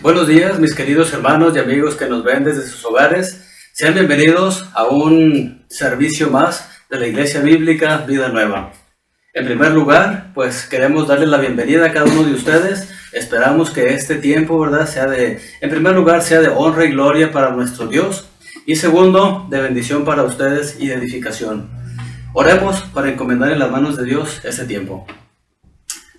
Buenos días, mis queridos hermanos y amigos que nos ven desde sus hogares. Sean bienvenidos a un servicio más de la Iglesia Bíblica Vida Nueva. En primer lugar, pues queremos darles la bienvenida a cada uno de ustedes. Esperamos que este tiempo, ¿verdad?, en primer lugar, sea de honra y gloria para nuestro Dios. Y segundo, de bendición para ustedes y de edificación. Oremos para encomendar en las manos de Dios este tiempo.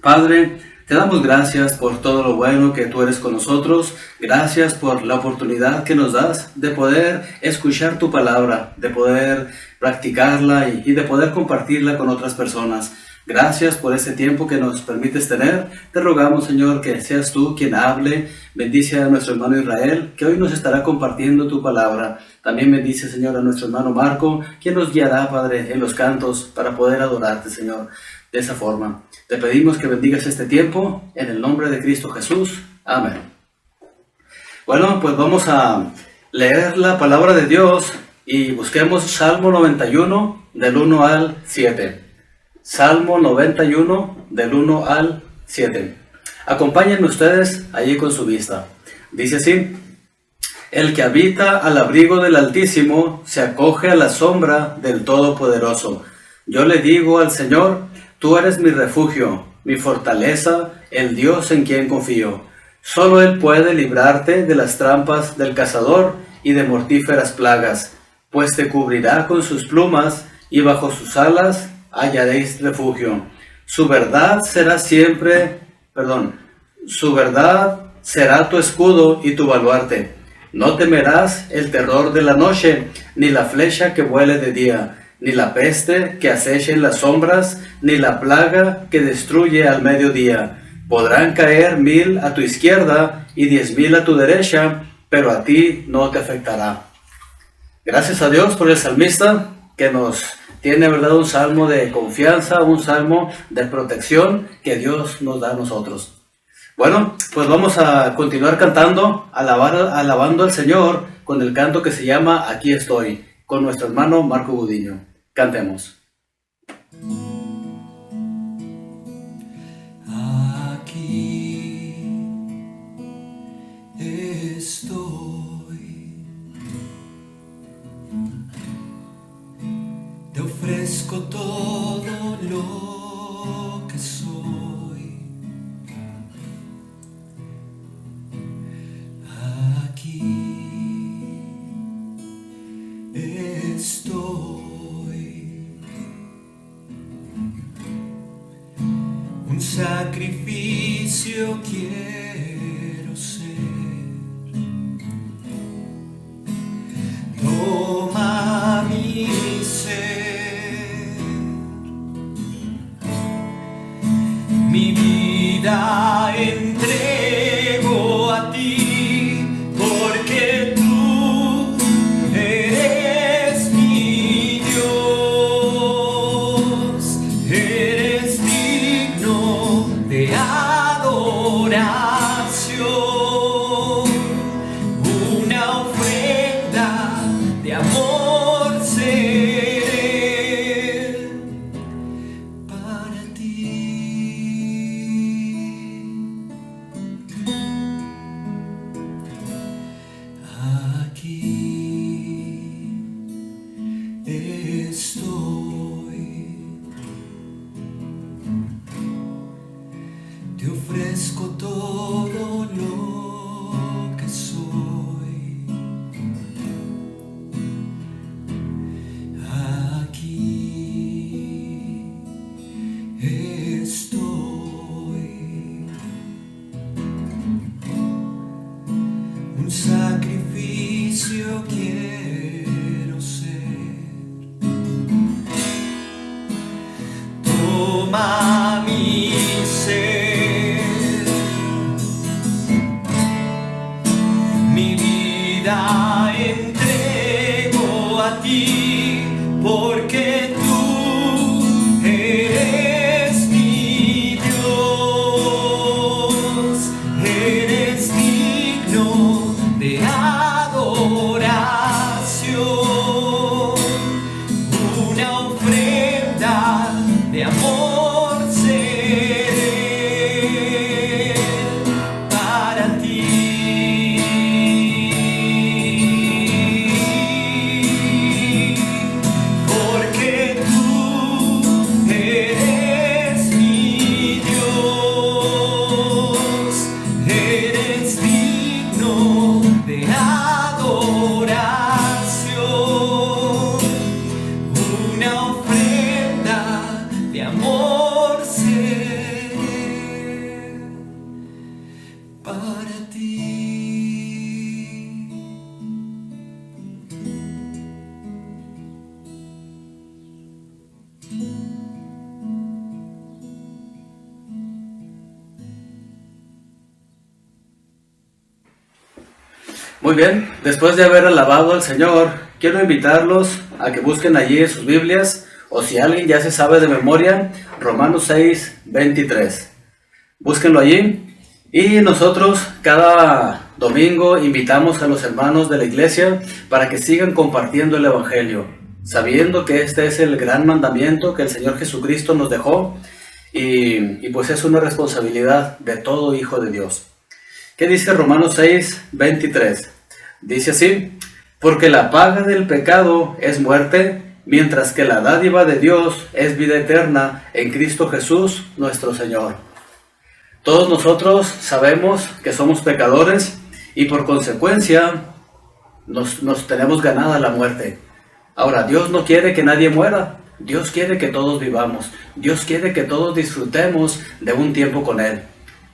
Padre, te damos gracias por todo lo bueno que tú eres con nosotros. Gracias por la oportunidad que nos das de poder escuchar tu palabra, de poder practicarla y de poder compartirla con otras personas. Gracias por este tiempo que nos permites tener. Te rogamos, Señor, que seas tú quien hable. Bendice a nuestro hermano Israel, que hoy nos estará compartiendo tu palabra. También bendice, Señor, a nuestro hermano Marco, quien nos guiará, Padre, en los cantos para poder adorarte, Señor, de esa forma. Te pedimos que bendigas este tiempo, en el nombre de Cristo Jesús. Amén. Bueno, pues vamos a leer la palabra de Dios y busquemos Salmo 91, del 1 al 7. Salmo 91, del 1 al 7. Acompáñenme ustedes allí con su vista. Dice así: El que habita al abrigo del Altísimo se acoge a la sombra del Todopoderoso. Yo le digo al Señor: Tú eres mi refugio, mi fortaleza, el Dios en quien confío. Solo Él puede librarte de las trampas del cazador y de mortíferas plagas, pues te cubrirá con sus plumas y bajo sus alas hallaréis refugio. Su verdad será tu escudo y tu baluarte. No temerás el terror de la noche, ni la flecha que vuele de día, ni la peste que aceche en las sombras, ni la plaga que destruye al mediodía. Podrán caer 1000 a tu izquierda y 10,000 a tu derecha, pero a ti no te afectará. Gracias a Dios por el salmista que nos tiene, ¿verdad?, un salmo de confianza, un salmo de protección que Dios nos da a nosotros. Bueno, pues vamos a continuar cantando, alabando al Señor con el canto que se llama Aquí estoy, con nuestro hermano Marco Gudiño. Cantemos. Aquí estoy, te ofrezco todo lo que soy. Aquí estoy. Un sacrificio quiero ser. Toma mi ser, mi vida entrego a ti, porque tú eres mi Dios, eres digno de adoración, una ofrenda de amor seré para ti. Aquí estoy, te ofrezco todo lo que soy. Aquí estoy, un sacrificio quiero ser. Toma mi ser, mi vida entrego a ti, porque tú eres mi Dios, eres digno de adoración, una ofrenda de amor seré para ti. Muy bien, después de haber alabado al Señor, quiero invitarlos a que busquen allí en sus Biblias, o si alguien ya se sabe de memoria, Romanos 6, 23. Búsquenlo allí. Y nosotros cada domingo invitamos a los hermanos de la iglesia para que sigan compartiendo el Evangelio, sabiendo que este es el gran mandamiento que el Señor Jesucristo nos dejó y pues es una responsabilidad de todo hijo de Dios. ¿Qué dice Romanos 6, 23? Dice así: porque la paga del pecado es muerte, mientras que la dádiva de Dios es vida eterna en Cristo Jesús nuestro Señor. Todos nosotros sabemos que somos pecadores y por consecuencia nos tenemos ganada la muerte. Ahora, Dios no quiere que nadie muera. Dios quiere que todos vivamos. Dios quiere que todos disfrutemos de un tiempo con Él.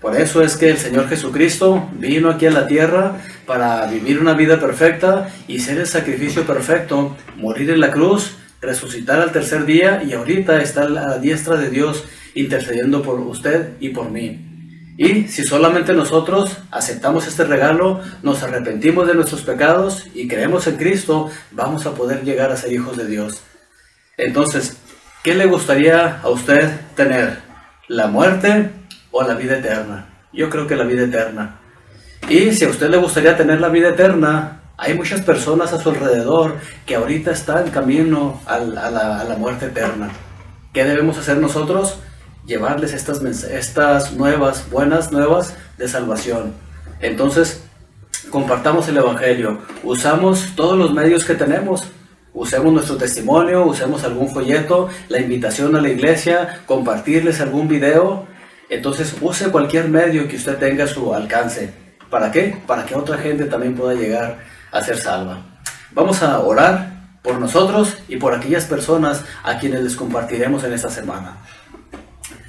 Por eso es que el Señor Jesucristo vino aquí a la tierra para vivir una vida perfecta y ser el sacrificio perfecto, morir en la cruz, resucitar al tercer día y ahorita está a la diestra de Dios intercediendo por usted y por mí. Y si solamente nosotros aceptamos este regalo, nos arrepentimos de nuestros pecados y creemos en Cristo, vamos a poder llegar a ser hijos de Dios. Entonces, ¿qué le gustaría a usted tener? ¿La muerte o la vida eterna? Yo creo que la vida eterna. Y si a usted le gustaría tener la vida eterna, hay muchas personas a su alrededor que ahorita están camino a la muerte eterna. ¿Qué debemos hacer nosotros? Llevarles estas buenas nuevas de salvación. Entonces, compartamos el Evangelio, usamos todos los medios que tenemos, usemos nuestro testimonio, usemos algún folleto, la invitación a la iglesia, compartirles algún video. Entonces, use cualquier medio que usted tenga a su alcance. ¿Para qué? Para que otra gente también pueda llegar a ser salva. Vamos a orar por nosotros y por aquellas personas a quienes les compartiremos en esta semana.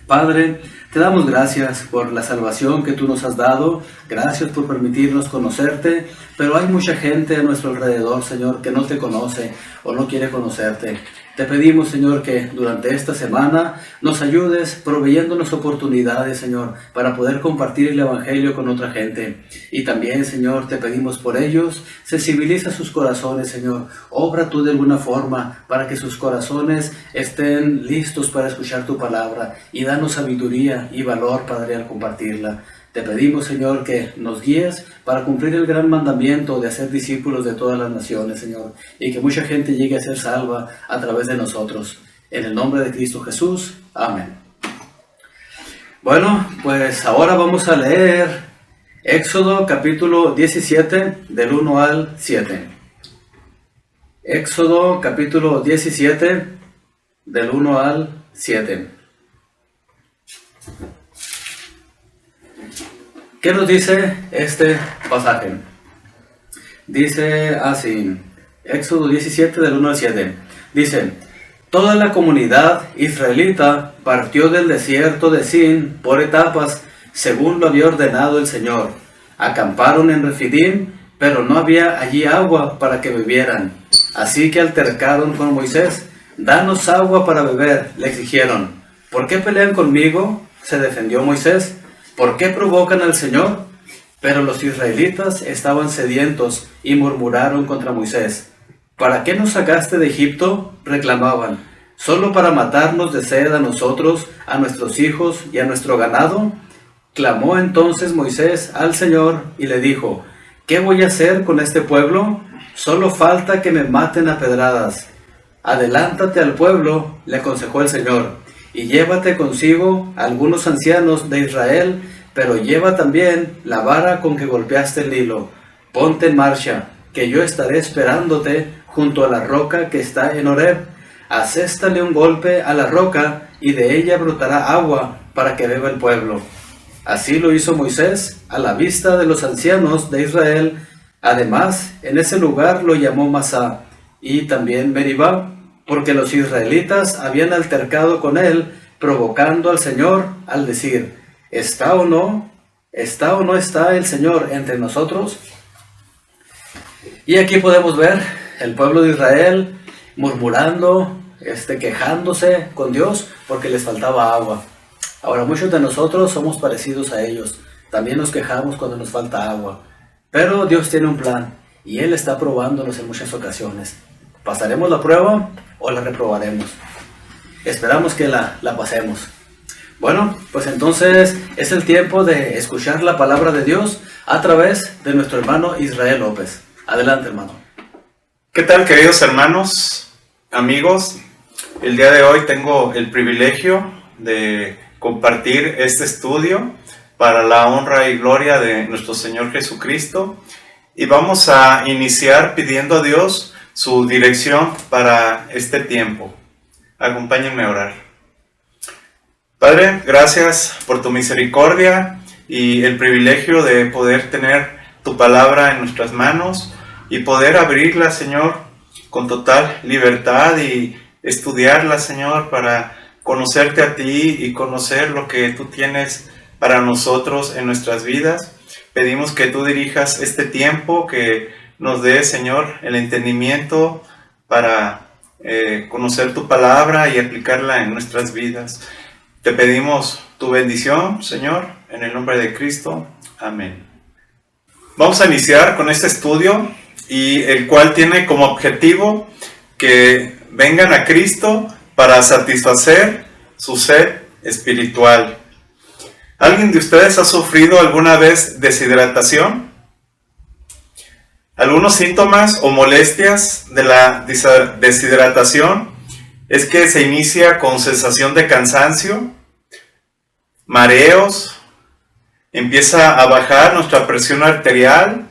Padre, te damos gracias por la salvación que tú nos has dado, gracias por permitirnos conocerte, pero hay mucha gente a nuestro alrededor, Señor, que no te conoce o no quiere conocerte. Te pedimos, Señor, que durante esta semana nos ayudes proveyéndonos oportunidades, Señor, para poder compartir el Evangelio con otra gente. Y también, Señor, te pedimos por ellos, sensibiliza sus corazones, Señor. Obra tú de alguna forma para que sus corazones estén listos para escuchar tu palabra y danos sabiduría y valor, Padre, al compartirla. Te pedimos, Señor, que nos guíes para cumplir el gran mandamiento de hacer discípulos de todas las naciones, Señor, y que mucha gente llegue a ser salva a través de nosotros. En el nombre de Cristo Jesús. Amén. Bueno, pues ahora vamos a leer Éxodo capítulo 17 del 1 al 7. Éxodo capítulo 17 del 1 al 7. ¿Qué nos dice este pasaje? Dice así, Éxodo 17 del 1 al 7. Dice: toda la comunidad israelita partió del desierto de Sin por etapas, según lo había ordenado el Señor. Acamparon en Refidim, pero no había allí agua para que bebieran. Así que altercaron con Moisés. Danos agua para beber, le exigieron. ¿Por qué pelean conmigo?, se defendió Moisés. ¿Por qué provocan al Señor? Pero los israelitas estaban sedientos y murmuraron contra Moisés. ¿Para qué nos sacaste de Egipto?, reclamaban. ¿Solo para matarnos de sed a nosotros, a nuestros hijos y a nuestro ganado? Clamó entonces Moisés al Señor y le dijo: ¿qué voy a hacer con este pueblo? Solo falta que me maten a pedradas. Adelántate al pueblo, le aconsejó el Señor, y llévate consigo a algunos ancianos de Israel, pero lleva también la vara con que golpeaste el Nilo. Ponte en marcha, que yo estaré esperándote junto a la roca que está en Horeb. Aséstale un golpe a la roca, y de ella brotará agua para que beba el pueblo. Así lo hizo Moisés a la vista de los ancianos de Israel. Además, en ese lugar lo llamó Masá, y también Meribá, porque los israelitas habían altercado con él, provocando al Señor al decir: ¿está o no está el Señor entre nosotros? Y aquí podemos ver el pueblo de Israel murmurando, quejándose con Dios porque les faltaba agua. Ahora, muchos de nosotros somos parecidos a ellos. También nos quejamos cuando nos falta agua. Pero Dios tiene un plan y Él está probándonos en muchas ocasiones. ¿Pasaremos la prueba o la reprobaremos? Esperamos que la pasemos. Bueno, pues entonces es el tiempo de escuchar la palabra de Dios a través de nuestro hermano Israel López. Adelante, hermano. ¿Qué tal, queridos hermanos, amigos? El día de hoy tengo el privilegio de compartir este estudio para la honra y gloria de nuestro Señor Jesucristo. Y vamos a iniciar pidiendo a Dios su dirección para este tiempo. Acompáñenme a orar. Padre, gracias por tu misericordia y el privilegio de poder tener tu palabra en nuestras manos y poder abrirla, Señor, con total libertad y estudiarla, Señor, para conocerte a ti y conocer lo que tú tienes para nosotros en nuestras vidas. Pedimos que tú dirijas este tiempo, que nos dé, Señor, el entendimiento para conocer tu palabra y aplicarla en nuestras vidas. Te pedimos tu bendición, Señor, en el nombre de Cristo. Amén. Vamos a iniciar con este estudio, y el cual tiene como objetivo que vengan a Cristo para satisfacer su sed espiritual. ¿Alguien de ustedes ha sufrido alguna vez deshidratación? Algunos síntomas o molestias de la deshidratación es que se inicia con sensación de cansancio, mareos, empieza a bajar nuestra presión arterial,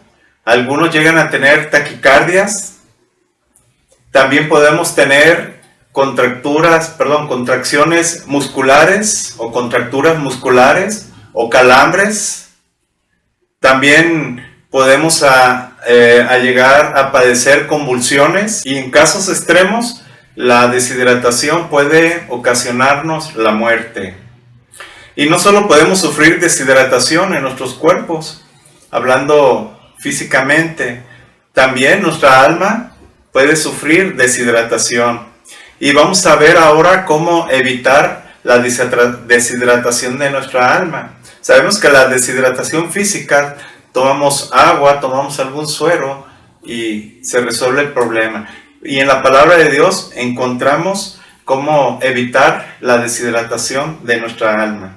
algunos llegan a tener taquicardias, también podemos tener contracciones musculares o contracturas musculares o calambres. También podemos llegar a padecer convulsiones, y en casos extremos la deshidratación puede ocasionarnos la muerte. Y no solo podemos sufrir deshidratación en nuestros cuerpos, hablando físicamente, también nuestra alma puede sufrir deshidratación. Y vamos a ver ahora cómo evitar la deshidratación de nuestra alma. Sabemos que la deshidratación física, tomamos agua, tomamos algún suero y se resuelve el problema. Y en la palabra de Dios encontramos cómo evitar la deshidratación de nuestra alma.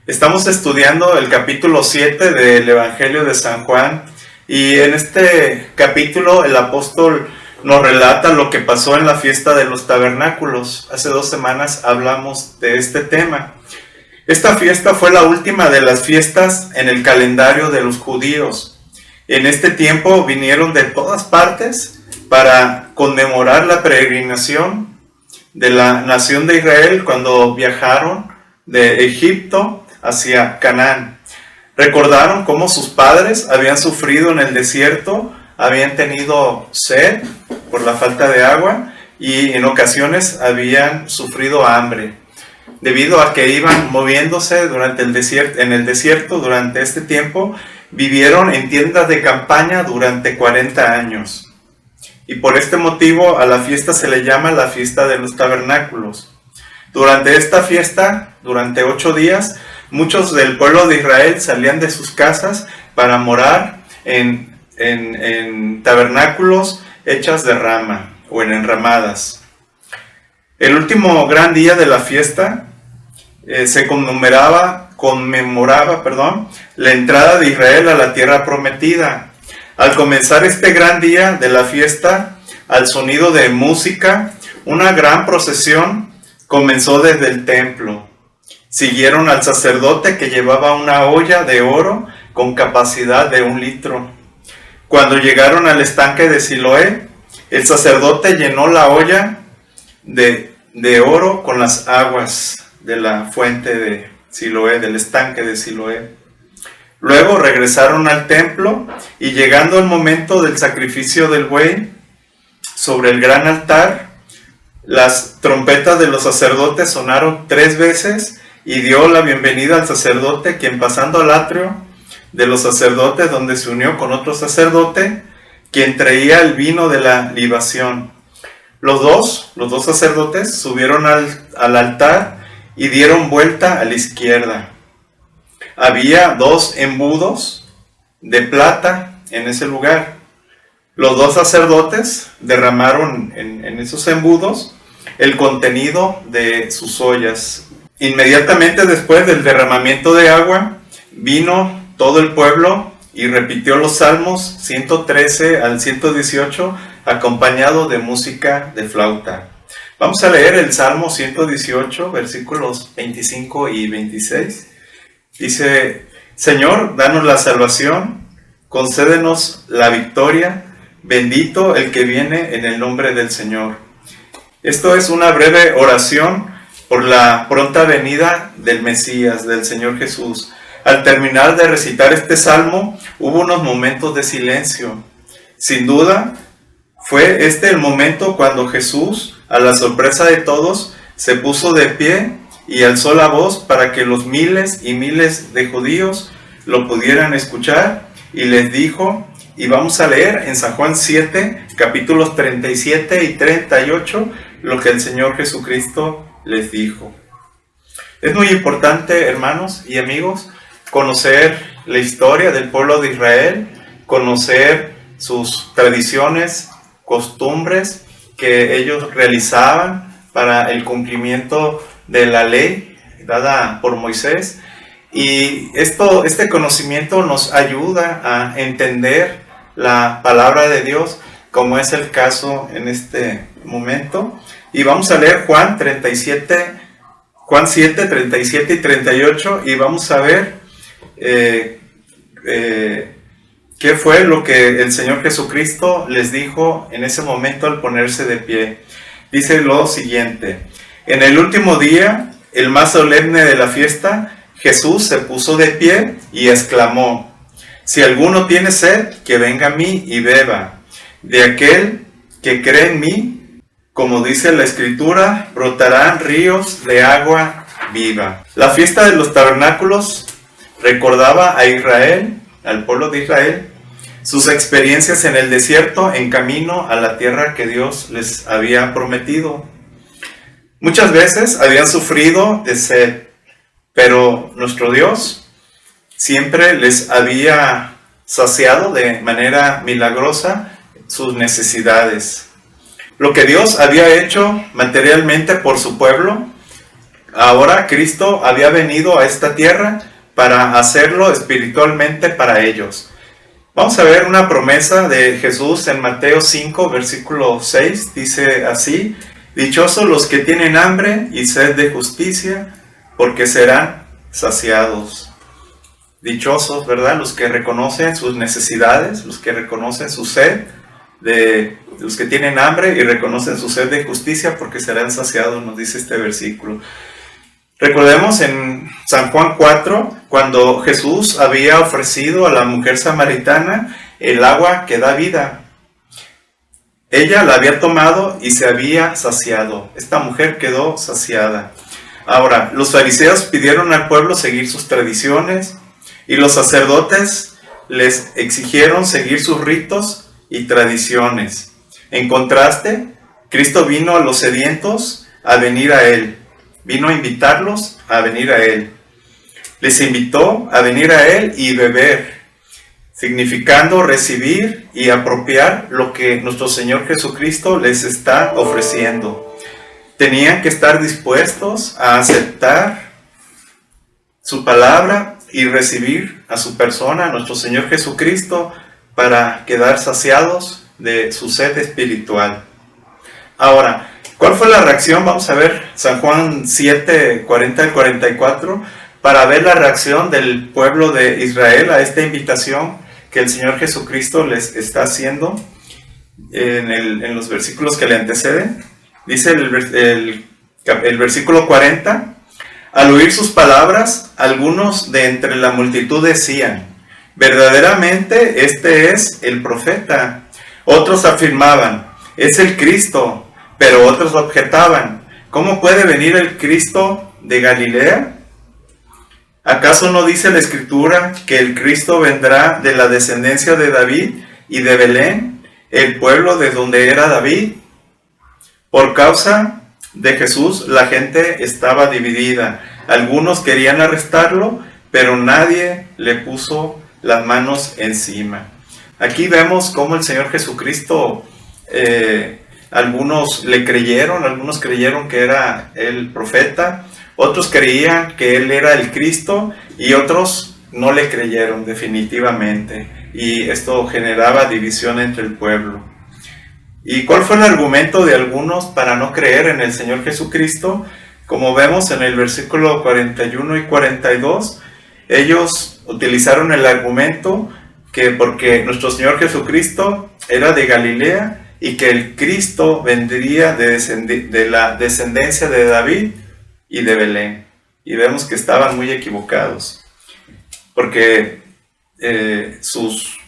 Estamos estudiando el capítulo 7 del Evangelio de San Juan, y en este capítulo el apóstol nos relata lo que pasó en la fiesta de los tabernáculos. Hace 2 semanas hablamos de este tema. Esta fiesta fue la última de las fiestas en el calendario de los judíos. En este tiempo vinieron de todas partes para conmemorar la peregrinación de la nación de Israel cuando viajaron de Egipto hacia Canaán. Recordaron cómo sus padres habían sufrido en el desierto, habían tenido sed por la falta de agua y en ocasiones habían sufrido hambre, debido a que iban moviéndose en el desierto durante este tiempo. Vivieron en tiendas de campaña durante 40 años. Y por este motivo a la fiesta se le llama la fiesta de los tabernáculos. Durante esta fiesta, durante 8 días, muchos del pueblo de Israel salían de sus casas para morar en tabernáculos hechas de rama o en enramadas. El último gran día de la fiesta se conmemoraba la entrada de Israel a la tierra prometida. Al comenzar este gran día de la fiesta, al sonido de música, una gran procesión comenzó desde el templo. Siguieron al sacerdote, que llevaba una olla de oro con capacidad de 1 litro. Cuando llegaron al estanque de Siloé, el sacerdote llenó la olla de oro con las aguas de la fuente de Siloé, del estanque de Siloé. Luego regresaron al templo, y llegando el momento del sacrificio del buey, sobre el gran altar, las trompetas de los sacerdotes sonaron 3 veces y dio la bienvenida al sacerdote, quien, pasando al atrio de los sacerdotes, donde se unió con otro sacerdote, quien traía el vino de la libación. Los dos sacerdotes subieron al altar y dieron vuelta a la izquierda. Había 2 embudos de plata en ese lugar. Los dos sacerdotes derramaron en esos embudos el contenido de sus ollas. Inmediatamente después del derramamiento de agua, vino todo el pueblo y repitió los salmos 113 al 118, acompañado de música de flauta. Vamos a leer el Salmo 118, versículos 25 y 26. Dice: Señor, danos la salvación, concédenos la victoria, bendito el que viene en el nombre del Señor. Esto es una breve oración por la pronta venida del Mesías, del Señor Jesús. Al terminar de recitar este salmo, hubo unos momentos de silencio. Sin duda, fue este el momento cuando Jesús, a la sorpresa de todos, se puso de pie y alzó la voz para que los miles y miles de judíos lo pudieran escuchar, y les dijo, y vamos a leer en San Juan 7, capítulos 37 y 38, lo que el Señor Jesucristo les dijo. Es muy importante, hermanos y amigos, conocer la historia del pueblo de Israel, conocer sus tradiciones, costumbres que ellos realizaban para el cumplimiento de la ley dada por Moisés. Y este conocimiento nos ayuda a entender la palabra de Dios, como es el caso en este momento. Y vamos a leer Juan 7, 37 y 38, y vamos a ver qué fue lo que el Señor Jesucristo les dijo en ese momento al ponerse de pie. Dice lo siguiente: en el último día, el más solemne de la fiesta, Jesús se puso de pie y exclamó: si alguno tiene sed, que venga a mí y beba. De aquel que cree en mí, como dice la Escritura, brotarán ríos de agua viva. La fiesta de los tabernáculos recordaba a Israel, al pueblo de Israel, sus experiencias en el desierto en camino a la tierra que Dios les había prometido. Muchas veces habían sufrido de sed, pero nuestro Dios siempre les había saciado de manera milagrosa sus necesidades. Lo que Dios había hecho materialmente por su pueblo, ahora Cristo había venido a esta tierra para hacerlo espiritualmente para ellos. Vamos a ver una promesa de Jesús en Mateo 5, versículo 6. Dice así: dichosos los que tienen hambre y sed de justicia, porque serán saciados. Dichosos, ¿verdad? Los que reconocen sus necesidades, los que reconocen su sed, los que tienen hambre y reconocen su sed de justicia, porque serán saciados, nos dice este versículo. Recordemos en San Juan 4, cuando Jesús había ofrecido a la mujer samaritana el agua que da vida. Ella la había tomado y se había saciado. Esta mujer quedó saciada. Ahora, los fariseos pidieron al pueblo seguir sus tradiciones y los sacerdotes les exigieron seguir sus ritos y tradiciones. En contraste, Cristo vino a los sedientos a venir a Él. Vino a invitarlos a venir a Él. Les invitó a venir a Él y beber, significando recibir y apropiar lo que nuestro Señor Jesucristo les está ofreciendo. Tenían que estar dispuestos a aceptar su palabra y recibir a su persona, a nuestro Señor Jesucristo, para quedar saciados de su sed espiritual. Ahora, ¿cuál fue la reacción? Vamos a ver San Juan 7, 40 al 44, para ver la reacción del pueblo de Israel a esta invitación que el Señor Jesucristo les está haciendo en los versículos que le anteceden. Dice el versículo 40, al oír sus palabras, algunos de entre la multitud decían: verdaderamente este es el profeta. Otros afirmaban: es el Cristo. Pero otros objetaban: ¿cómo puede venir el Cristo de Galilea? ¿Acaso no dice la Escritura que el Cristo vendrá de la descendencia de David y de Belén, el pueblo de donde era David? Por causa de Jesús, la gente estaba dividida. Algunos querían arrestarlo, pero nadie le puso las manos encima. Aquí vemos cómo el Señor Jesucristo, algunos le creyeron, algunos creyeron que era el profeta, otros creían que él era el Cristo y otros no le creyeron definitivamente. Y esto generaba división entre el pueblo. ¿Y cuál fue el argumento de algunos para no creer en el Señor Jesucristo? Como vemos en el versículo 41 y 42, ellos utilizaron el argumento que porque nuestro Señor Jesucristo era de Galilea y que el Cristo vendría de la descendencia de David y de Belén. Y vemos que estaban muy equivocados, porque sus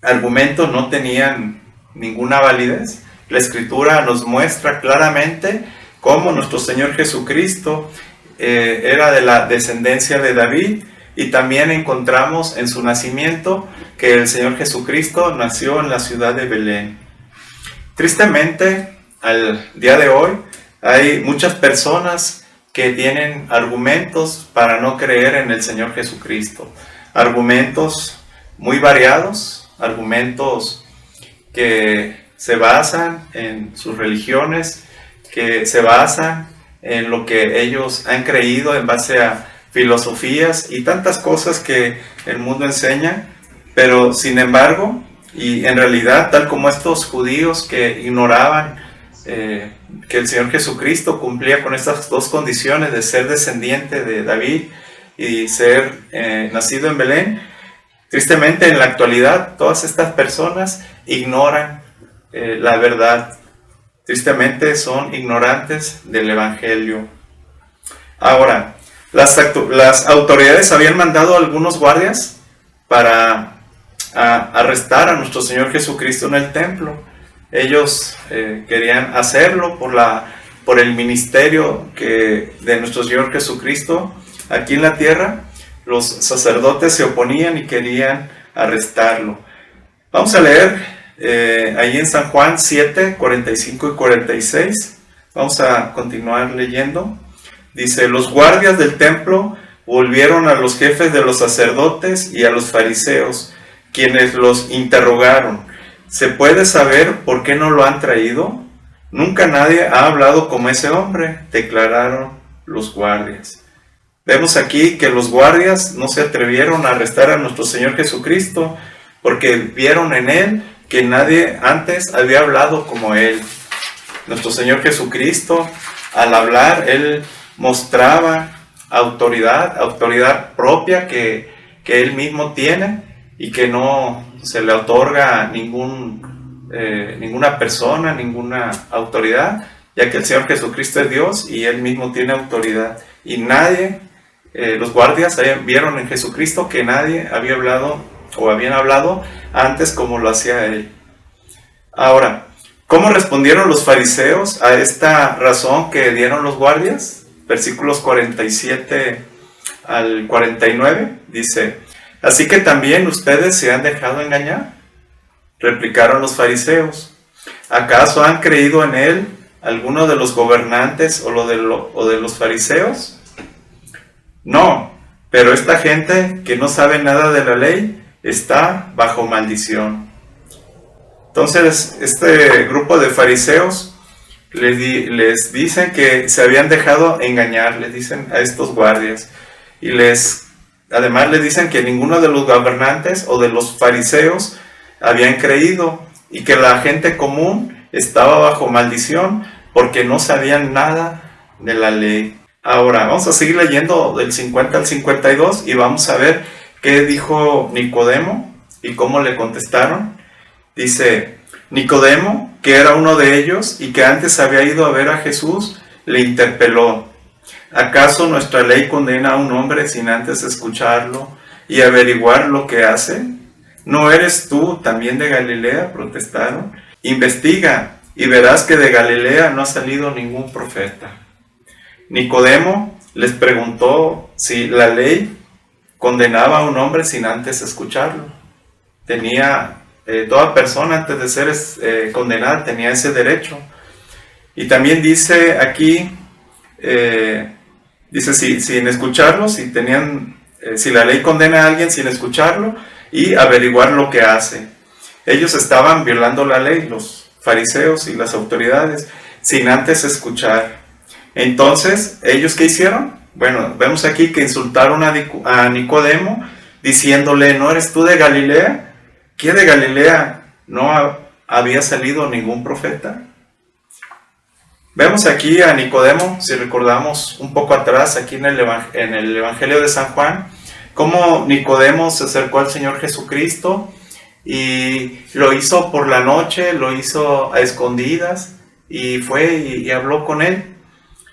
argumentos no tenían ninguna validez. La Escritura nos muestra claramente cómo nuestro Señor Jesucristo era de la descendencia de David, y también encontramos en su nacimiento que el Señor Jesucristo nació en la ciudad de Belén. Tristemente, al día de hoy, hay muchas personas que tienen argumentos para no creer en el Señor Jesucristo. Argumentos muy variados, argumentos que se basan en sus religiones, que se basan en lo que ellos han creído en base a filosofías y tantas cosas que el mundo enseña, pero sin embargo, y en realidad, tal como estos judíos que ignoraban que el Señor Jesucristo cumplía con estas dos condiciones de ser descendiente de David y ser nacido en Belén, tristemente en la actualidad todas estas personas ignoran la verdad. Tristemente son ignorantes del Evangelio. Ahora, las autoridades habían mandado a algunos guardias para arrestar a nuestro Señor Jesucristo en el templo. Ellos querían hacerlo por el ministerio de nuestro Señor Jesucristo aquí en la tierra. Los sacerdotes se oponían y querían arrestarlo. Vamos a leer ahí en San Juan 7, 45 y 46. Vamos a continuar leyendo. Dice: los guardias del templo volvieron a los jefes de los sacerdotes y a los fariseos, quienes los interrogaron: ¿se puede saber por qué no lo han traído? Nunca nadie ha hablado como ese hombre, declararon los guardias. Vemos aquí que los guardias no se atrevieron a arrestar a nuestro Señor Jesucristo porque vieron en él que nadie antes había hablado como él. Nuestro Señor Jesucristo, al hablar, él mostraba autoridad propia que él mismo tiene y que no se le otorga a ninguna persona, ninguna autoridad, ya que el Señor Jesucristo es Dios y él mismo tiene autoridad. Y nadie, los guardias vieron en Jesucristo que nadie había hablado o habían hablado antes como lo hacía él. Ahora, ¿cómo respondieron los fariseos a esta razón que dieron los guardias? Versículos 47 al 49 dice: ¿así que también ustedes se han dejado engañar? Replicaron los fariseos: ¿acaso han creído en él alguno de los gobernantes o de los fariseos? No, pero esta gente que no sabe nada de la ley está bajo maldición. Entonces, este grupo de fariseos les dicen que se habían dejado engañar, les dicen a estos guardias, y además les dicen que ninguno de los gobernantes o de los fariseos habían creído, y que la gente común estaba bajo maldición porque no sabían nada de la ley. Ahora, vamos a seguir leyendo del 50 al 52 y vamos a ver qué dijo Nicodemo y cómo le contestaron. Dice: Nicodemo, que era uno de ellos y que antes había ido a ver a Jesús, le interpeló: ¿acaso nuestra ley condena a un hombre sin antes escucharlo y averiguar lo que hace? ¿No eres tú también de Galilea?, protestaron. Investiga y verás que de Galilea no ha salido ningún profeta. Nicodemo les preguntó si la ley condenaba a un hombre sin antes escucharlo. Toda persona antes de ser condenada tenía ese derecho. Y también dice aquí, dice sin escucharlo, si tenían si la ley condena a alguien sin escucharlo y averiguar lo que hace. Ellos estaban violando la ley, los fariseos y las autoridades, sin antes escuchar. Entonces, ¿ellos qué hicieron? Bueno, vemos aquí que insultaron a Nicodemo, diciéndole, ¿no eres tú de Galilea? ¿Qué de Galilea no había salido ningún profeta? Vemos aquí a Nicodemo, si recordamos un poco atrás, aquí en el Evangelio de San Juan, cómo Nicodemo se acercó al Señor Jesucristo y lo hizo por la noche, lo hizo a escondidas y fue y habló con él.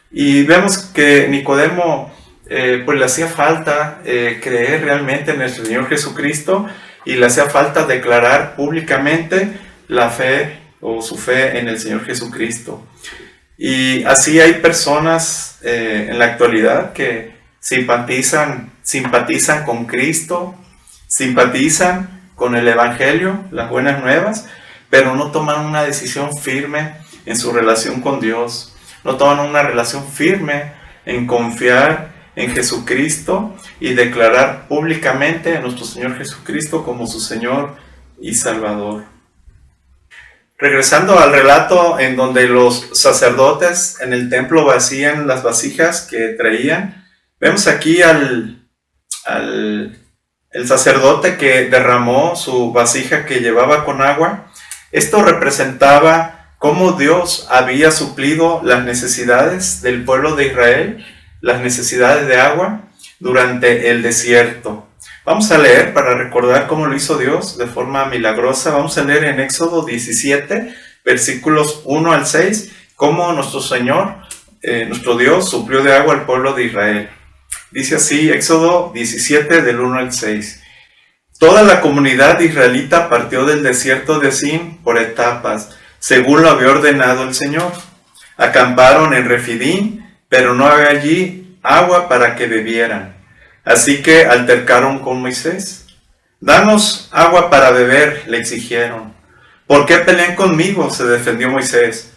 Y vemos que Nicodemo pues le hacía falta creer realmente en el Señor Jesucristo y le hacía falta declarar públicamente la fe o su fe en el Señor Jesucristo. Y así hay personas en la actualidad que simpatizan con Cristo, simpatizan con el Evangelio, las buenas nuevas, pero no toman una decisión firme en su relación con Dios. No toman una relación firme en confiar en Jesucristo y declarar públicamente a nuestro Señor Jesucristo como su Señor y Salvador. Regresando al relato en donde los sacerdotes en el templo vacían las vasijas que traían, vemos aquí el sacerdote que derramó su vasija que llevaba con agua. Esto representaba cómo Dios había suplido las necesidades del pueblo de Israel, las necesidades de agua durante el desierto. Vamos a leer para recordar cómo lo hizo Dios de forma milagrosa. Vamos a leer en Éxodo 17, versículos 1 al 6, cómo nuestro Señor, nuestro Dios, suplió de agua al pueblo de Israel. Dice así, Éxodo 17, del 1 al 6. Toda la comunidad israelita partió del desierto de Sin por etapas, según lo había ordenado el Señor. Acamparon en Refidín, pero no había allí agua para que bebieran. Así que altercaron con Moisés. Danos agua para beber, le exigieron. ¿Por qué pelean conmigo?, se defendió Moisés.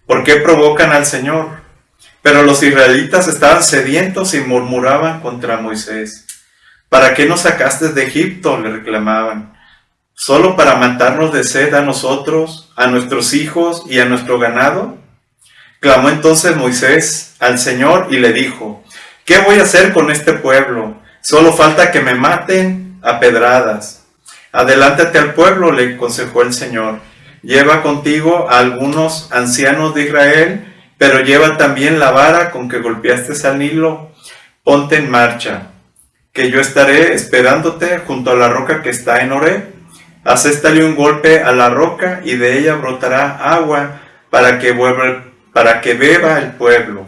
¿Por qué provocan al Señor? Pero los israelitas estaban sedientos y murmuraban contra Moisés. ¿Para qué nos sacaste de Egipto?, le reclamaban. ¿Solo para matarnos de sed a nosotros, a nuestros hijos y a nuestro ganado? Clamó entonces Moisés al Señor y le dijo, ¿qué voy a hacer con este pueblo? Solo falta que me maten a pedradas. Adelántate al pueblo, le aconsejó el Señor. Lleva contigo a algunos ancianos de Israel, pero lleva también la vara con que golpeaste al Nilo. Ponte en marcha, que yo estaré esperándote junto a la roca que está en Horeb. Aséstale un golpe a la roca y de ella brotará agua para que beba el pueblo.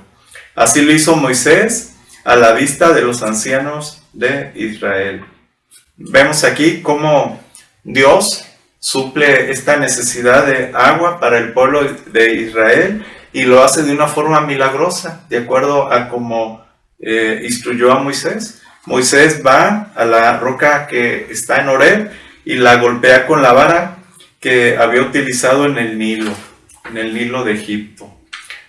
Así lo hizo Moisés a la vista de los ancianos de Israel. Vemos aquí cómo Dios suple esta necesidad de agua para el pueblo de Israel y lo hace de una forma milagrosa, de acuerdo a como instruyó a Moisés. Moisés va a la roca que está en Horeb y la golpea con la vara que había utilizado en el Nilo de Egipto.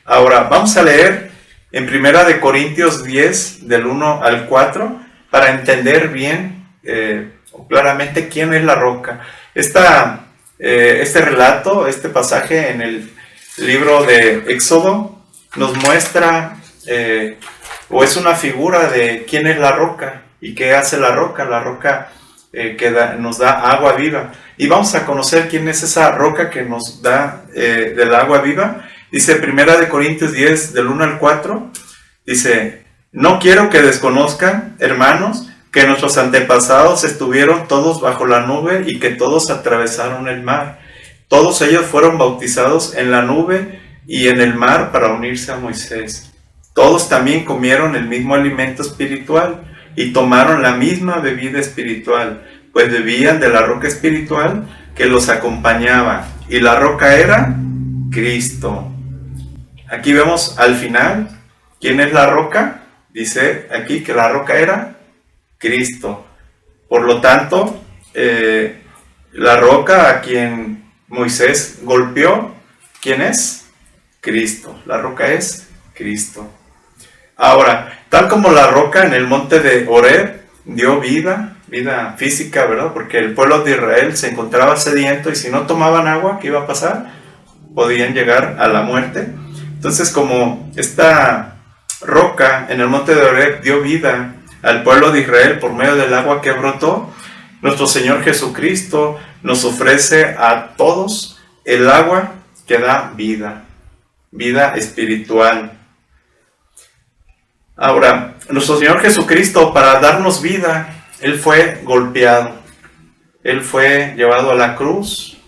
Ahora vamos a leer en 1 Corintios 10, del 1 al 4, para entender bien claramente quién es la roca. Este relato, este pasaje en el libro de Éxodo, nos muestra, o es una figura de quién es la roca y qué hace la roca. La roca nos da agua viva. Y vamos a conocer quién es esa roca que nos da del agua viva. Dice 1 Corintios 10, del 1 al 4, dice, no quiero que desconozcan, hermanos, que nuestros antepasados estuvieron todos bajo la nube y que todos atravesaron el mar. Todos ellos fueron bautizados en la nube y en el mar para unirse a Moisés. Todos también comieron el mismo alimento espiritual y tomaron la misma bebida espiritual, pues bebían de la roca espiritual que los acompañaba, y la roca era Cristo. Aquí vemos al final, ¿quién es la roca? Dice aquí que la roca era Cristo. Por lo tanto, la roca a quien Moisés golpeó, ¿quién es? Cristo. La roca es Cristo. Ahora, tal como la roca en el monte de Horeb dio vida, vida física, ¿verdad? Porque el pueblo de Israel se encontraba sediento y si no tomaban agua, ¿qué iba a pasar? Podían llegar a la muerte. Entonces, como esta roca en el monte de Horeb dio vida al pueblo de Israel por medio del agua que brotó, nuestro Señor Jesucristo nos ofrece a todos el agua que da vida, vida espiritual. Ahora, nuestro Señor Jesucristo, para darnos vida, Él fue golpeado. Él fue llevado a la cruz,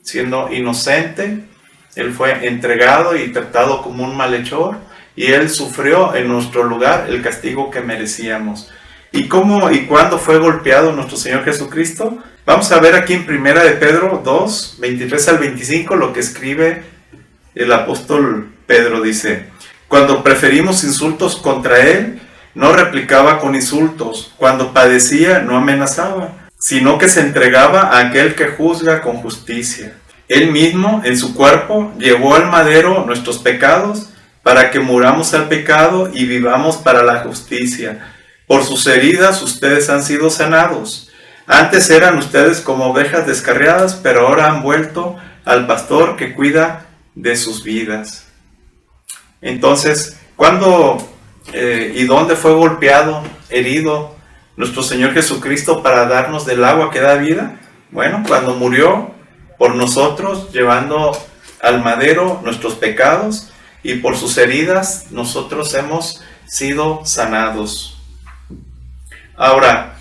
siendo inocente. Él fue entregado y tratado como un malhechor. Y Él sufrió en nuestro lugar el castigo que merecíamos. ¿Y cómo y cuándo fue golpeado nuestro Señor Jesucristo? Vamos a ver aquí en 1 de Pedro 2, 23 al 25, lo que escribe el apóstol Pedro. Dice: cuando preferimos insultos contra Él, no replicaba con insultos. Cuando padecía, no amenazaba, sino que se entregaba a aquel que juzga con justicia. Él mismo, en su cuerpo, llevó al madero nuestros pecados, para que muramos al pecado y vivamos para la justicia. Por sus heridas ustedes han sido sanados. Antes eran ustedes como ovejas descarriadas, pero ahora han vuelto al pastor que cuida de sus vidas. Entonces, ¿cuándo y dónde fue golpeado, herido nuestro Señor Jesucristo para darnos del agua que da vida? Bueno, cuando murió por nosotros, llevando al madero nuestros pecados, y por sus heridas nosotros hemos sido sanados. Ahora,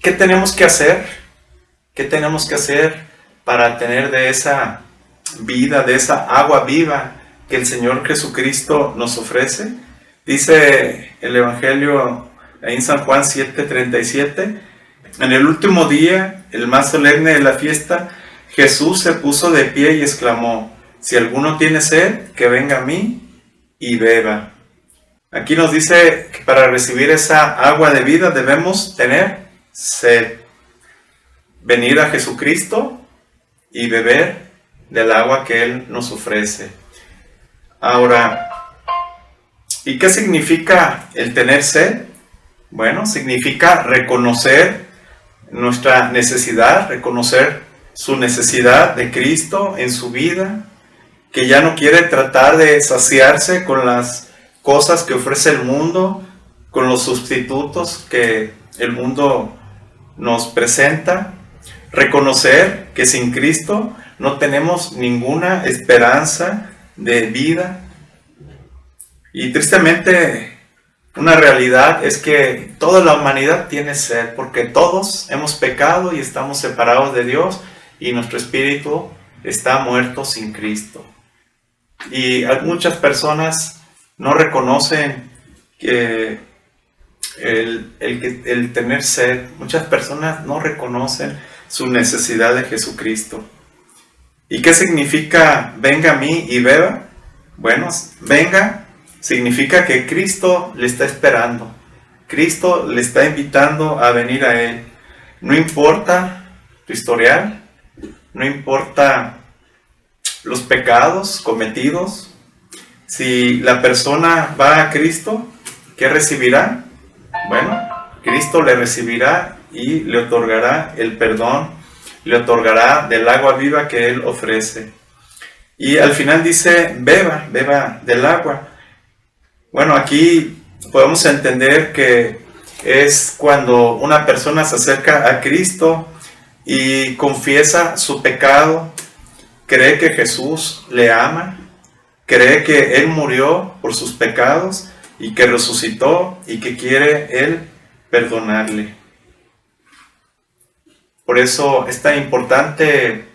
¿qué tenemos que hacer? ¿Qué tenemos que hacer para tener de esa vida, de esa agua viva que el Señor Jesucristo nos ofrece? Dice el Evangelio en San Juan 7:37, en el último día, el más solemne de la fiesta, Jesús se puso de pie y exclamó: si alguno tiene sed, que venga a mí y beba. Aquí nos dice que para recibir esa agua de vida debemos tener sed. Venir a Jesucristo y beber del agua que Él nos ofrece. Ahora, ¿y qué significa el tener sed? Bueno, significa reconocer nuestra necesidad, reconocer su necesidad de Cristo en su vida, que ya no quiere tratar de saciarse con las cosas que ofrece el mundo, con los sustitutos que el mundo nos presenta. Reconocer que sin Cristo no tenemos ninguna esperanza de vida. Y tristemente, una realidad es que toda la humanidad tiene sed, porque todos hemos pecado y estamos separados de Dios, y nuestro espíritu está muerto sin Cristo. Y muchas personas no reconocen que el tener sed. Muchas personas no reconocen su necesidad de Jesucristo. ¿Y qué significa venga a mí y beba? Bueno, venga significa que Cristo le está esperando. Cristo le está invitando a venir a Él. No importa tu historial, no importa los pecados cometidos. Si la persona va a Cristo, ¿qué recibirá? Bueno, Cristo le recibirá y le otorgará el perdón, le otorgará del agua viva que Él ofrece. Y al final dice, beba del agua. Bueno, aquí podemos entender que es cuando una persona se acerca a Cristo y confiesa su pecado, cree que Jesús le ama, cree que Él murió por sus pecados y que resucitó y que quiere Él perdonarle. Por eso es tan importante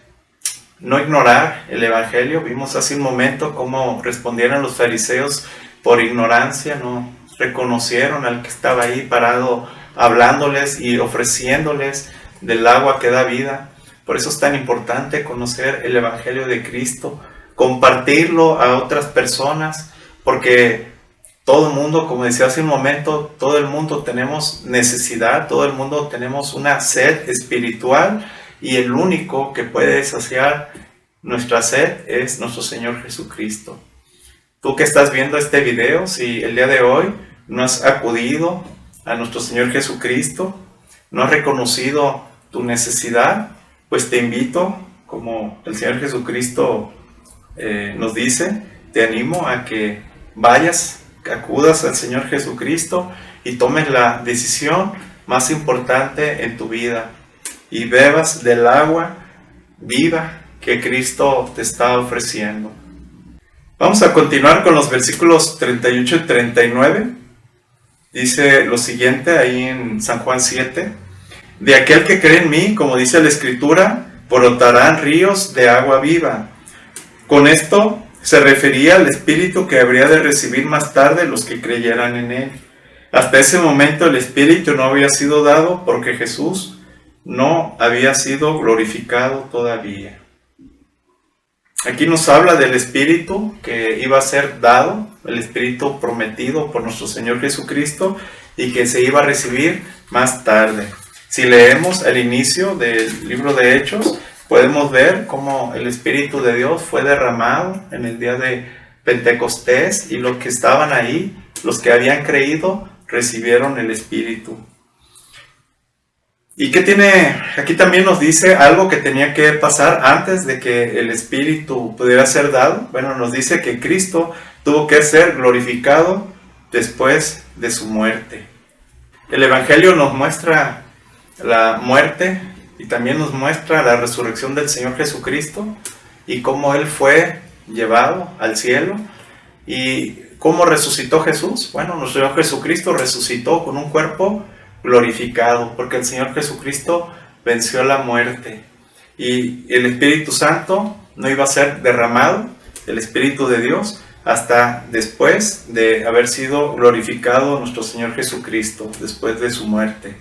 no ignorar el Evangelio. Vimos hace un momento cómo respondieron los fariseos por ignorancia, no reconocieron al que estaba ahí parado hablándoles y ofreciéndoles del agua que da vida. Por eso es tan importante conocer el Evangelio de Cristo, compartirlo a otras personas, porque todo el mundo, como decía hace un momento, todo el mundo tenemos necesidad, todo el mundo tenemos una sed espiritual, y el único que puede saciar nuestra sed es nuestro Señor Jesucristo. Tú que estás viendo este video, si el día de hoy no has acudido a nuestro Señor Jesucristo, no has reconocido tu necesidad, pues te invito, como el Señor Jesucristo nos dice, te animo a que vayas, que acudas al Señor Jesucristo y tomes la decisión más importante en tu vida y bebas del agua viva que Cristo te está ofreciendo. Vamos a continuar con los versículos 38 y 39. Dice lo siguiente ahí en San Juan 7. De aquel que cree en mí, como dice la Escritura, brotarán ríos de agua viva. Con esto se refería al Espíritu que habría de recibir más tarde los que creyeran en él. Hasta ese momento el Espíritu no había sido dado porque Jesús no había sido glorificado todavía. Aquí nos habla del Espíritu que iba a ser dado, el Espíritu prometido por nuestro Señor Jesucristo y que se iba a recibir más tarde. Si leemos el inicio del libro de Hechos, podemos ver cómo el Espíritu de Dios fue derramado en el día de Pentecostés y los que estaban ahí, los que habían creído, recibieron el Espíritu. ¿Y qué tiene? Aquí también nos dice algo que tenía que pasar antes de que el Espíritu pudiera ser dado. Bueno, nos dice que Cristo tuvo que ser glorificado después de su muerte. El Evangelio nos muestra la muerte y también nos muestra la resurrección del Señor Jesucristo y cómo Él fue llevado al cielo. ¿Y cómo resucitó Jesús? Bueno, nuestro Señor Jesucristo resucitó con un cuerpo glorificado, porque el Señor Jesucristo venció la muerte. Y el Espíritu Santo no iba a ser derramado, el Espíritu de Dios, hasta después de haber sido glorificado nuestro Señor Jesucristo, después de su muerte.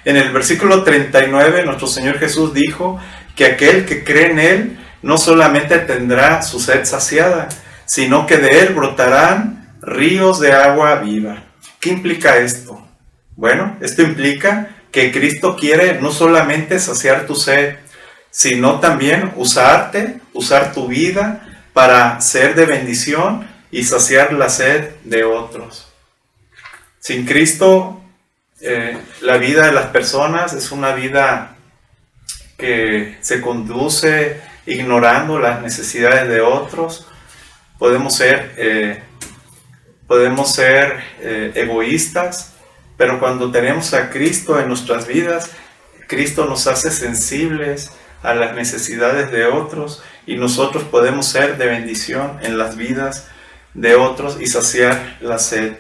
En el versículo 39, nuestro Señor Jesús dijo que aquel que cree en Él no solamente tendrá su sed saciada, sino que de Él brotarán ríos de agua viva. ¿Qué implica esto? Bueno, esto implica que Cristo quiere no solamente saciar tu sed, sino también usar tu vida para ser de bendición y saciar la sed de otros. Sin Cristo, la vida de las personas es una vida que se conduce ignorando las necesidades de otros. Podemos ser egoístas, pero cuando tenemos a Cristo en nuestras vidas, Cristo nos hace sensibles a las necesidades de otros y nosotros podemos ser de bendición en las vidas de otros y saciar la sed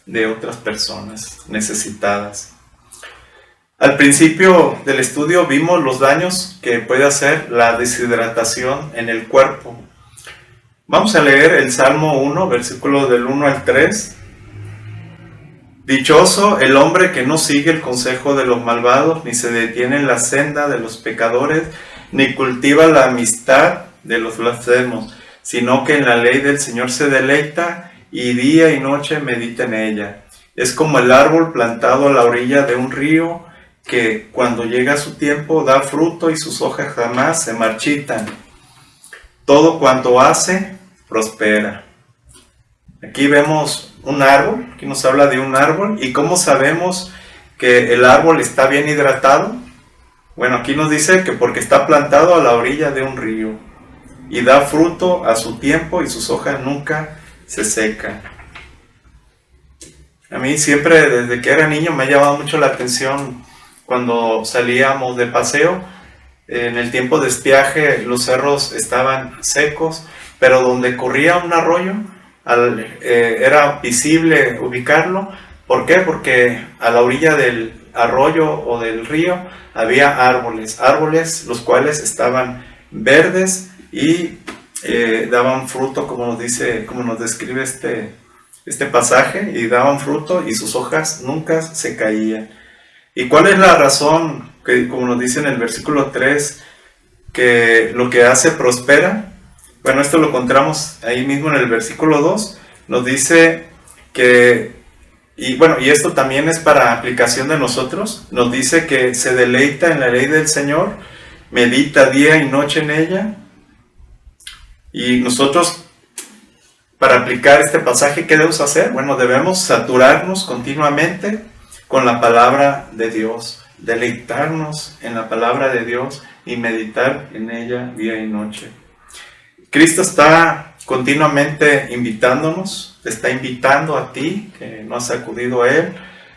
de otras personas necesitadas. Al principio del estudio vimos los daños que puede hacer la deshidratación en el cuerpo. Vamos a leer el Salmo 1, versículos del 1 al 3. Dichoso el hombre que no sigue el consejo de los malvados, ni se detiene en la senda de los pecadores, ni cultiva la amistad de los blasfemos, sino que en la ley del Señor se deleita, y día y noche medita en ella. Es como el árbol plantado a la orilla de un río, que cuando llega su tiempo da fruto y sus hojas jamás se marchitan. Todo cuanto hace, prospera. Aquí vemos un árbol, aquí nos habla de un árbol, y ¿cómo sabemos que el árbol está bien hidratado? Bueno, aquí nos dice que porque está plantado a la orilla de un río, y da fruto a su tiempo y sus hojas nunca se secan. A mí siempre, desde que era niño, me ha llamado mucho la atención cuando salíamos de paseo. En el tiempo de estiaje los cerros estaban secos, pero donde corría un arroyo era visible ubicarlo. ¿Por qué? Porque a la orilla del arroyo o del río había árboles los cuales estaban verdes y daban fruto, como nos describe este pasaje, y daban fruto y sus hojas nunca se caían. ¿Y cuál es la razón? Que, como nos dice en el versículo 3, que lo que hace prospera. Bueno, esto lo encontramos ahí mismo en el versículo 2, nos dice que, y esto también es para aplicación de nosotros, nos dice que se deleita en la ley del Señor, medita día y noche en ella. Y nosotros, para aplicar este pasaje, ¿qué debemos hacer? Bueno, debemos saturarnos continuamente con la palabra de Dios, deleitarnos en la palabra de Dios y meditar en ella día y noche. Cristo está continuamente invitándonos, te está invitando a ti, que no has acudido a Él,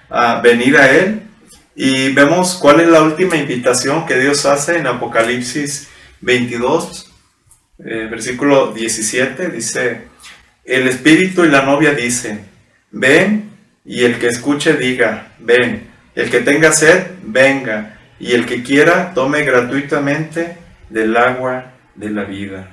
a venir a Él. Y vemos cuál es la última invitación que Dios hace en Apocalipsis 22, versículo 17, dice: el Espíritu y la novia dicen, ven, y el que escuche diga, ven, el que tenga sed, venga, y el que quiera, tome gratuitamente del agua de la vida.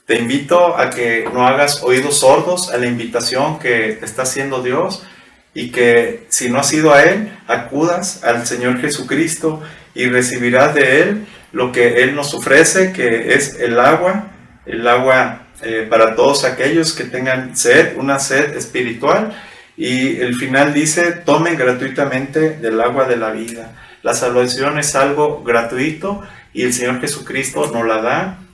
Te invito a que no hagas oídos sordos a la invitación que te está haciendo Dios, y que si no has ido a Él, acudas al Señor Jesucristo y recibirás de Él lo que Él nos ofrece, que es el agua para todos aquellos que tengan sed, una sed espiritual. Y el final dice, tomen gratuitamente del agua de la vida. La salvación es algo gratuito y el Señor Jesucristo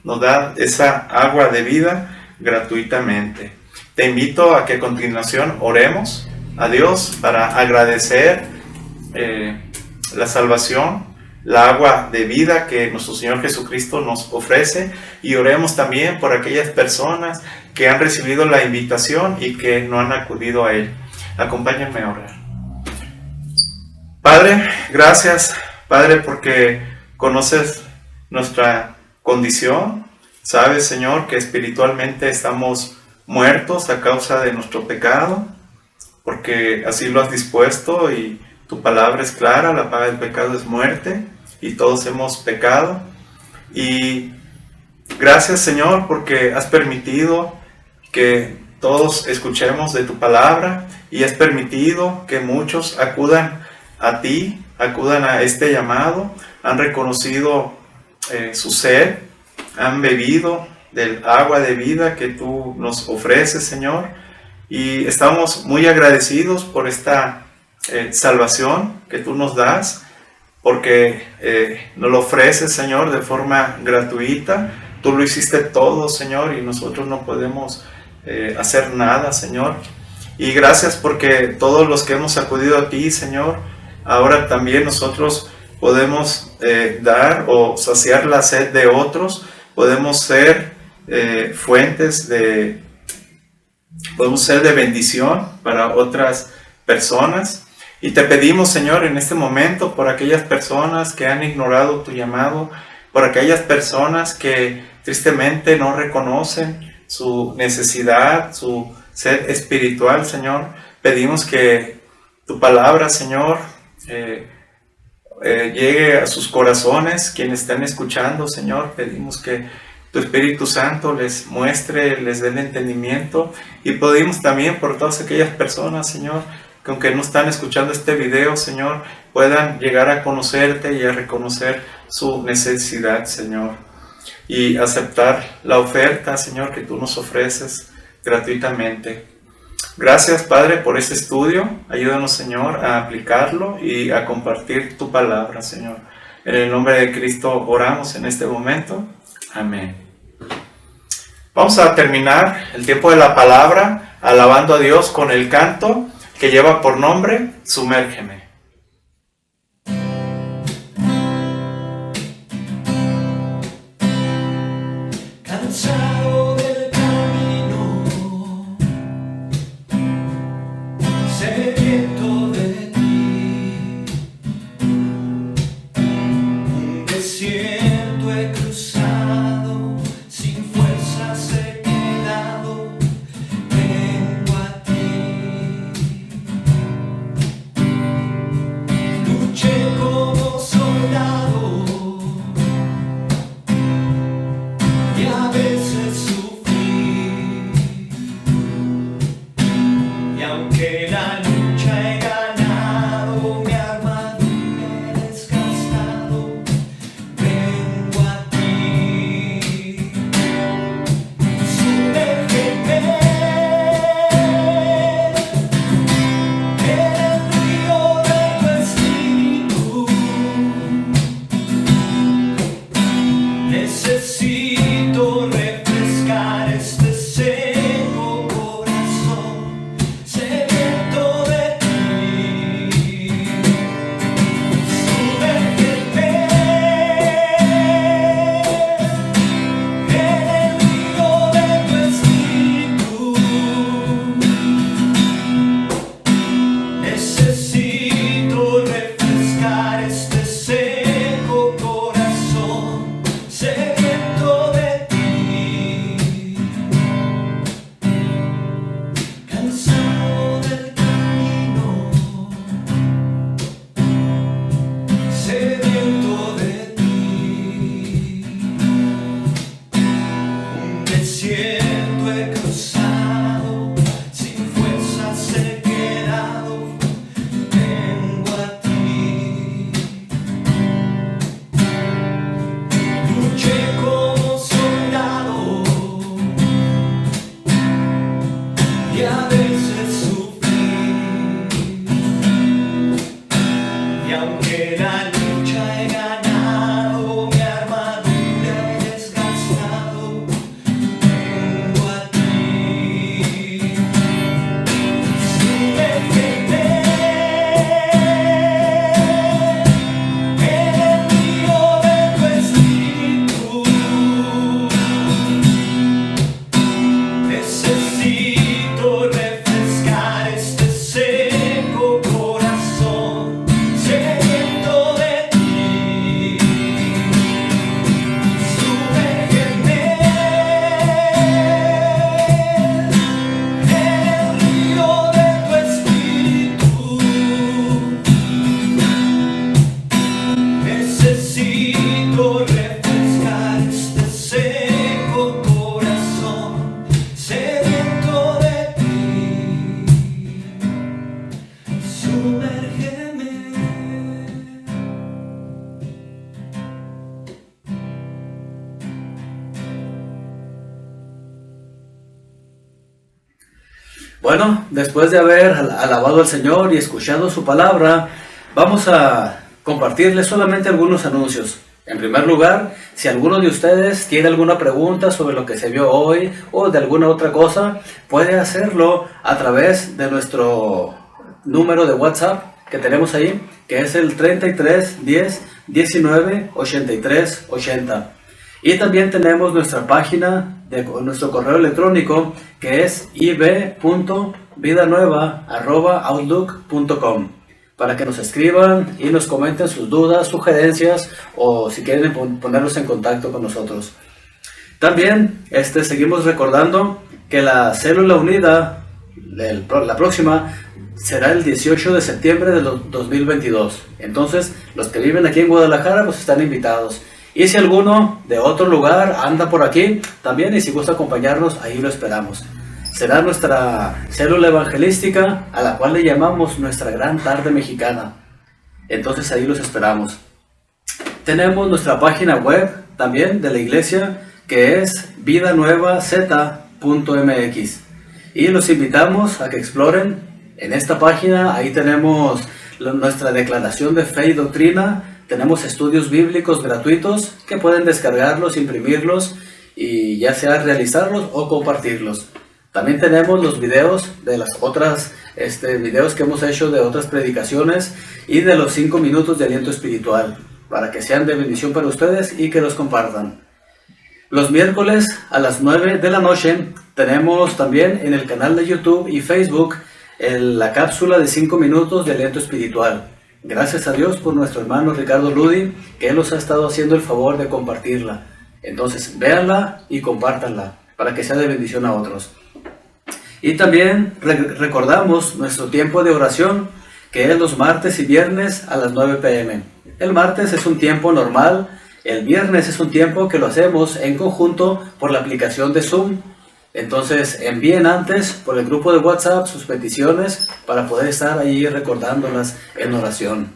nos da esa agua de vida gratuitamente. Te invito a que a continuación oremos a Dios para agradecer la salvación, la agua de vida que nuestro Señor Jesucristo nos ofrece, y oremos también por aquellas personas que han recibido la invitación y que no han acudido a Él. Acompáñenme a orar. Padre, gracias, Padre, porque conoces nuestra condición. Sabes, Señor, que espiritualmente estamos muertos a causa de nuestro pecado, porque así lo has dispuesto y tu palabra es clara, la paga del pecado es muerte y todos hemos pecado. Y gracias, Señor, porque has permitido que todos escuchemos de tu palabra y has permitido que muchos acudan a ti, acudan a este llamado, han reconocido su sed, han bebido del agua de vida que tú nos ofreces, Señor, y estamos muy agradecidos por esta salvación que tú nos das, porque nos lo ofreces, Señor, de forma gratuita. Tú lo hiciste todo, Señor, y nosotros no podemos hacer nada, Señor. Y gracias porque todos los que hemos acudido a ti, Señor, ahora también nosotros podemos dar o saciar la sed de otros, podemos ser fuentes podemos ser de bendición para otras personas. Y te pedimos, Señor, en este momento por aquellas personas que han ignorado tu llamado, por aquellas personas que tristemente no reconocen su necesidad, su sed espiritual, Señor. Pedimos que tu palabra, Señor, llegue a sus corazones, quienes estén escuchando, Señor. Pedimos que tu Espíritu Santo les muestre, les dé el entendimiento, y pedimos también por todas aquellas personas, Señor, que aunque no están escuchando este video, Señor, puedan llegar a conocerte y a reconocer su necesidad, Señor, y aceptar la oferta, Señor, que tú nos ofreces gratuitamente. Gracias, Padre, por este estudio. Ayúdanos, Señor, a aplicarlo y a compartir tu palabra, Señor. En el nombre de Cristo oramos en este momento. Amén. Vamos a terminar el tiempo de la palabra alabando a Dios con el canto que lleva por nombre Sumérgeme. Cansado del camino, sediento de ti, un desierto he cruzado, sin fuerzas he quedado, vengo a ti. Luché como soldado y a veces sufrí, y aunque la lucha he ganado, mi armadura he desgastado, vengo a ti. Sumérgeme en el río de tu espíritu. Necesito refrescar este seco corazón, sediento de ti. Bueno, después de haber alabado al Señor y escuchado su palabra, vamos a compartirles solamente algunos anuncios. En primer lugar, si alguno de ustedes tiene alguna pregunta sobre lo que se vio hoy o de alguna otra cosa, puede hacerlo a través de nuestro número de WhatsApp que tenemos ahí, que es el 33 10 19 83 80. Y también tenemos nuestra página, nuestro correo electrónico, que es ib.vidanueva@outlook.com, para que nos escriban y nos comenten sus dudas, sugerencias o si quieren ponerlos en contacto con nosotros. También seguimos recordando que la célula unida, la próxima, será el 18 de septiembre de 2022. Entonces, los que viven aquí en Guadalajara pues están invitados. Y si alguno de otro lugar anda por aquí también y si gusta acompañarnos, ahí lo esperamos. Será nuestra célula evangelística a la cual le llamamos nuestra gran tarde mexicana. Entonces ahí los esperamos. Tenemos nuestra página web también de la iglesia, que es vidanuevaz.mx, y los invitamos a que exploren en esta página. Ahí tenemos nuestra declaración de fe y doctrina. Tenemos estudios bíblicos gratuitos que pueden descargarlos, imprimirlos y ya sea realizarlos o compartirlos. También tenemos los videos de las otras videos que hemos hecho de otras predicaciones y de los 5 minutos de aliento espiritual, para que sean de bendición para ustedes y que los compartan. Los miércoles a las 9 de la noche tenemos también en el canal de YouTube y Facebook la cápsula de 5 minutos de aliento espiritual. Gracias a Dios por nuestro hermano Ricardo Ludi, que él nos ha estado haciendo el favor de compartirla. Entonces, véanla y compártanla para que sea de bendición a otros. Y también recordamos nuestro tiempo de oración, que es los martes y viernes a las 9 p.m. El martes es un tiempo normal, el viernes es un tiempo que lo hacemos en conjunto por la aplicación de Zoom. Entonces envíen antes por el grupo de WhatsApp sus peticiones para poder estar ahí recordándolas en oración.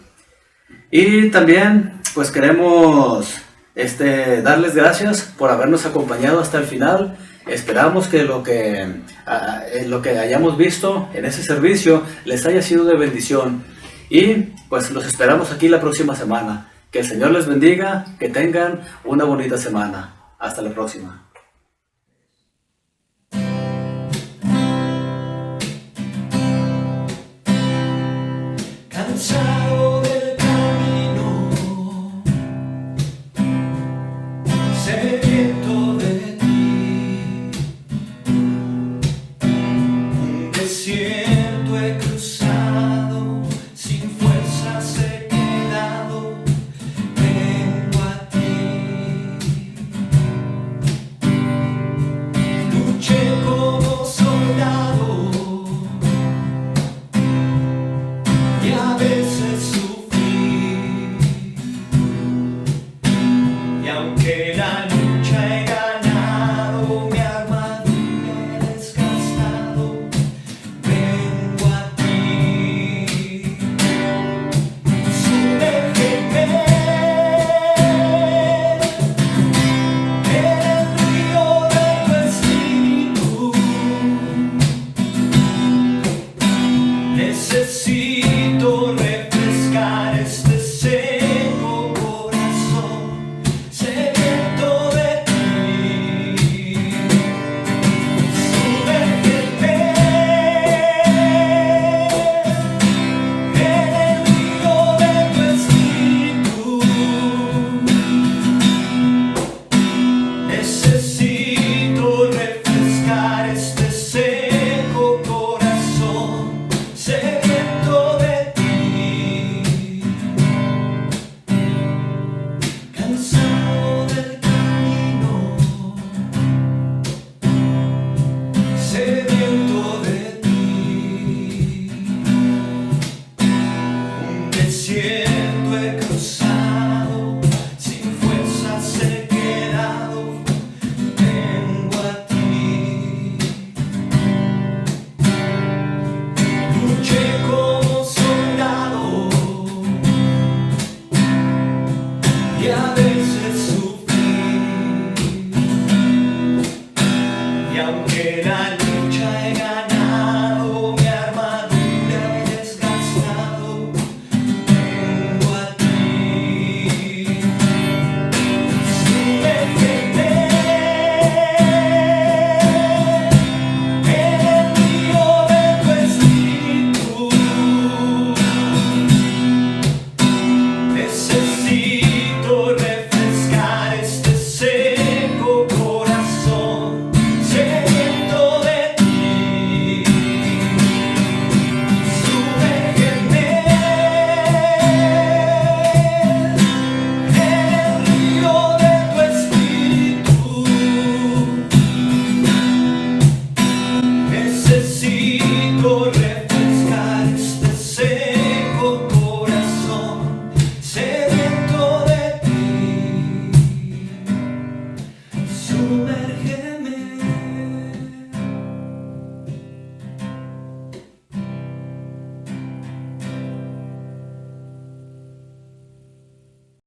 Y también pues queremos darles gracias por habernos acompañado hasta el final. Esperamos que lo que hayamos visto en ese servicio les haya sido de bendición. Y pues los esperamos aquí la próxima semana. Que el Señor les bendiga, que tengan una bonita semana. Hasta la próxima. Cansado del camino, sediento de ti, un desierto he cruzado, sin fuerzas he quedado, vengo a ti. Luché como soldado y a veces sufrí, y aunque la lucha he ganado, mi armadura he desgastado, vengo a ti. Sumérgeme en el río de tu espíritu. Necesito refrescar este seco corazón, sediento de ti. Sumérgeme en el río de tu espíritu. Necesito refrescar este seco corazón, sediento de ti. Cansado del camino, sediento de ti. Un desierto he cruzado, sin fuerzas he quedado, vengo a ti. Luché como soldado y a